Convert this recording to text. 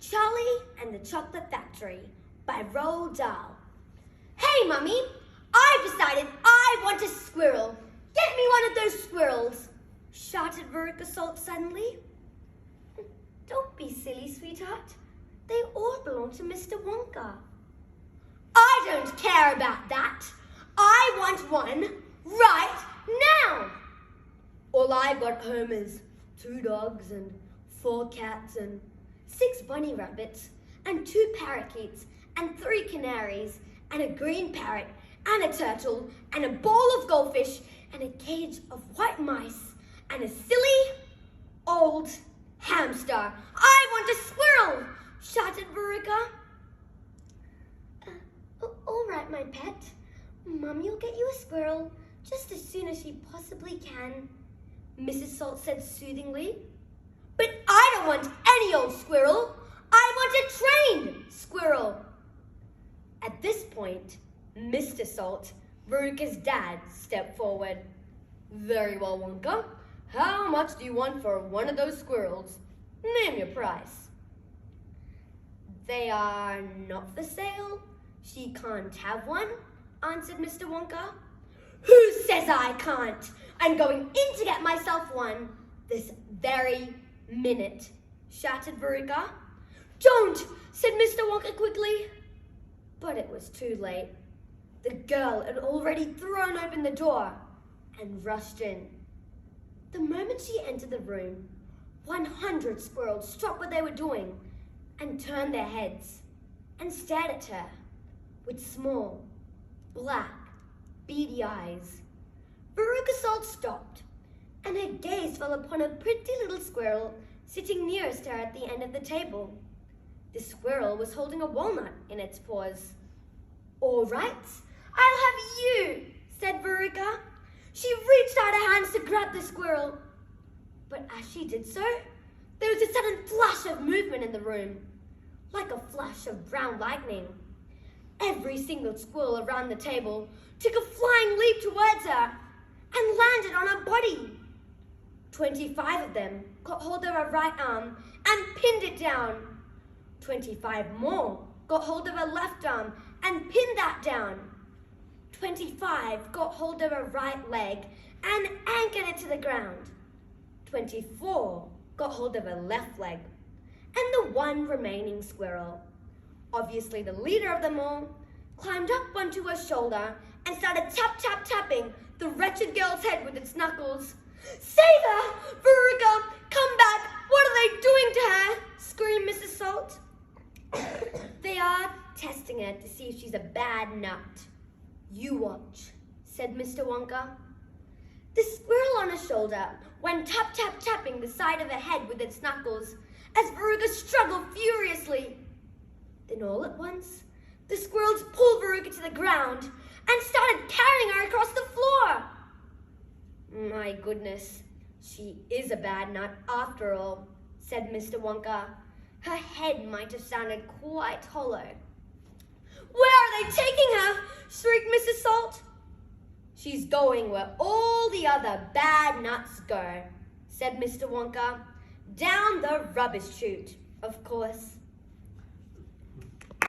Charlie and the Chocolate Factory by Roald Dahl. Hey, Mummy, I've decided I want a squirrel. Get me one of those squirrels, shouted Veruca Salt suddenly. Don't be silly, sweetheart. They all belong to Mr. Wonka. I don't care about that. I want one right now. All I've got home is 2 dogs and 4 cats and 6 bunny rabbits and 2 parakeets and 3 canaries and a green parrot and a turtle and a bowl of goldfish and a cage of white mice and a silly old hamster. I want a squirrel, shouted Veruca. All right, my pet. Mummy'll get you a squirrel just as soon as she possibly can, Mrs. Salt said soothingly. But I don't want any old squirrel. I want a trained squirrel. At this point, Mr. Salt, Veruca's dad, stepped forward. Very well, Wonka. How much do you want for one of those squirrels? Name your price. They are not for sale. She can't have one, answered Mr. Wonka. Who says I can't? I'm going in to get myself one this very minute, shouted Veruca. Don't, said Mr. Wonka quickly. But it was too late. The girl had already thrown open the door and rushed in. The moment she entered the room, 100 squirrels stopped what they were doing and turned their heads and stared at her with small, black, beady eyes. Veruca Salt stopped, and her gaze fell upon a pretty little squirrel sitting nearest her at the end of the table. The squirrel was holding a walnut in its paws. All right, I'll have you, said Veruca. She reached out her hands to grab the squirrel. But as she did so, there was a sudden flash of movement in the room, like a flash of brown lightning. Every single squirrel around the table took a flying leap towards her and landed on her body. 25 of them got hold of her right arm and pinned it down. 25 more got hold of her left arm and pinned that down. 25 got hold of her right leg and anchored it to the ground. 24 got hold of her left leg. And the one remaining squirrel, obviously the leader of them all, climbed up onto her shoulder and started tapping the wretched girl's head with its knuckles. Save her! Veruca, come back! What are they doing to her? Screamed Mrs. Salt. They are testing her to see if she's a bad nut. You watch, said Mr. Wonka. The squirrel on her shoulder went tapping the side of her head with its knuckles as Veruca struggled furiously. Then all at once, the squirrels pulled Veruca to the ground and started carrying her across the floor. My goodness, she is a bad nut after all, said Mr. Wonka. Her head might have sounded quite hollow. Where are they taking her? Shrieked Mrs. Salt. She's going where all the other bad nuts go, said Mr. Wonka. Down the rubbish chute, of course.